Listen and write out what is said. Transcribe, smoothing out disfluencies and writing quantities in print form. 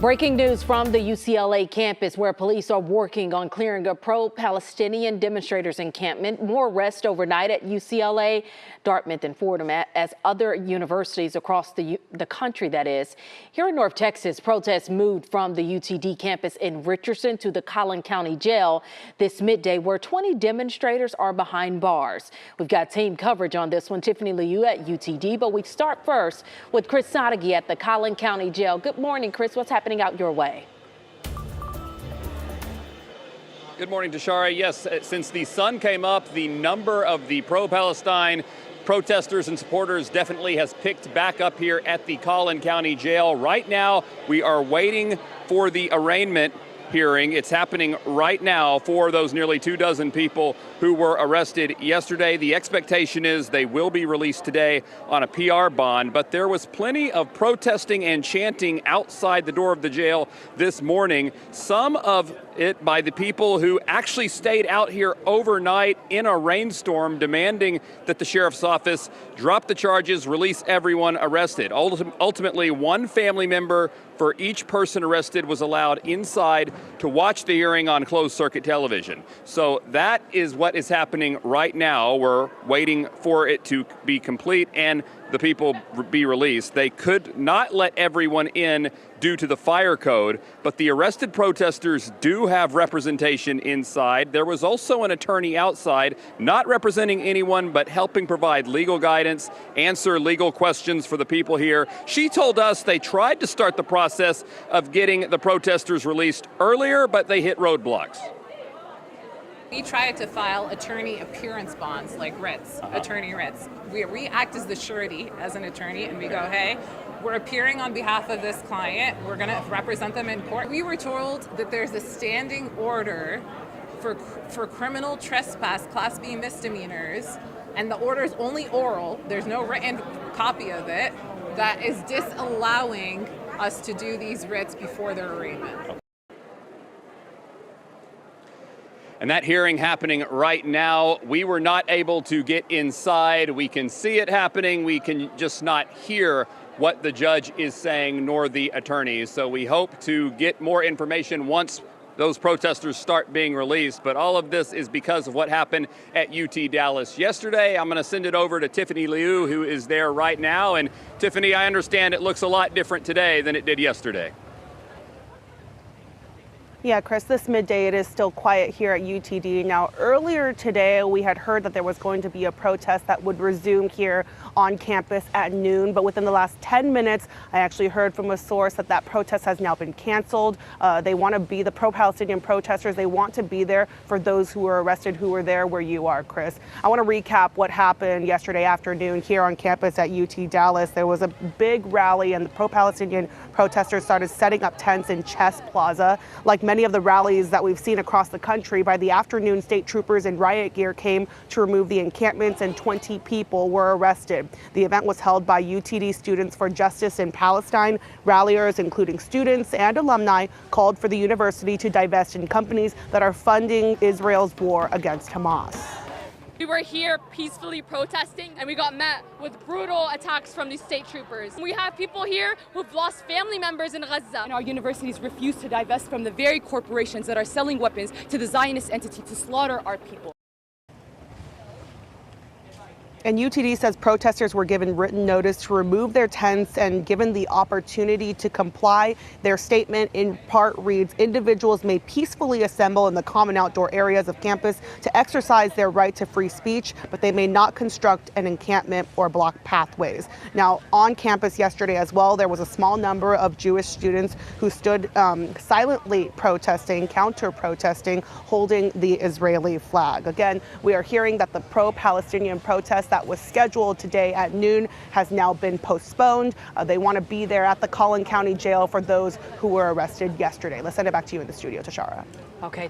Breaking news from the UCLA campus, where police are working on clearing a pro-Palestinian demonstrators encampment. More arrests overnight at UCLA, Dartmouth, and Fordham, as other universities across the country, that is. Here in North Texas, protests moved from the UTD campus in Richardson to the Collin County jail this midday, where 20 demonstrators are behind bars. We've got team coverage on this one. Tiffany Liu at UTD, but we start first with Chris Sadeghi at the Collin County jail. Good morning, Chris. What's happening out your way? Good morning, Tashara. Yes, since the sun came up, the number of the pro-Palestine protesters and supporters definitely has picked back up here at the Collin County jail. Right now, we are waiting for the arraignment hearing. It's happening right now for those nearly 24 people who were arrested yesterday. The expectation is they will be released today on a PR bond, but there was plenty of protesting and chanting outside the door of the jail this morning. Some of it by the people who actually stayed out here overnight in a rainstorm, demanding that the sheriff's office drop the charges, release everyone arrested. Ultimately, one family member for each person arrested was allowed inside to watch the hearing on closed-circuit television. So that is what is happening right now. We're waiting for it to be complete and the people be released. They could not let everyone in due to the fire code, but the arrested protesters do have representation inside. There was also an attorney outside, not representing anyone, but helping provide legal guidance, answer legal questions for the people here. She told us they tried to start the process of getting the protesters released earlier, but they hit roadblocks. We tried to file attorney appearance bonds, like writs, attorney writs. We act as the surety as an attorney, and we go, hey, we're appearing on behalf of this client. We're going to represent them in court. We were told that there's a standing order for criminal trespass, Class B misdemeanors, and the order is only oral. There's no written copy of it that is disallowing us to do these writs before their arraignment. And that hearing happening right now, we were not able to get inside. We can see it happening. We can just not hear what the judge is saying, nor the attorneys. So we hope to get more information once those protesters start being released. But all of this is because of what happened at UT Dallas yesterday. I'm going to send it over to Tiffany Liu, who is there right now. And Tiffany, I understand it looks a lot different today than it did yesterday. Yeah, Chris, this midday it is still quiet here at UTD. Now, earlier today, we had heard that there was going to be a protest that would resume here on campus at noon. But within the last 10 minutes, I actually heard from a source that that protest has now been canceled. They want to be the pro-Palestinian protesters. They want to be there for those who were arrested, who were there where you are, Chris. I want to recap what happened yesterday afternoon here on campus at UT Dallas. There was a big rally and the pro-Palestinian protesters started setting up tents in Chess Plaza. Like many of the rallies that we've seen across the country, by the afternoon, state troopers in riot gear came to remove the encampments and 20 people were arrested. The event was held by UTD Students for Justice in Palestine. Ralliers, including students and alumni, called for the university to divest in companies that are funding Israel's war against Hamas. We were here peacefully protesting and we got met with brutal attacks from these state troopers. We have people here who've lost family members in Gaza. And our universities refuse to divest from the very corporations that are selling weapons to the Zionist entity to slaughter our people. And UTD says protesters were given written notice to remove their tents and given the opportunity to comply. Their statement in part reads, individuals may peacefully assemble in the common outdoor areas of campus to exercise their right to free speech, but they may not construct an encampment or block pathways. Now, on campus yesterday as well, there was a small number of Jewish students who stood silently protesting, counter-protesting, holding the Israeli flag. Again, we are hearing that the pro-Palestinian protest that was scheduled today at noon has now been postponed. They want to be there at the Collin County jail for those who were arrested yesterday. Let's send it back to you in the studio, Tashara. Okay.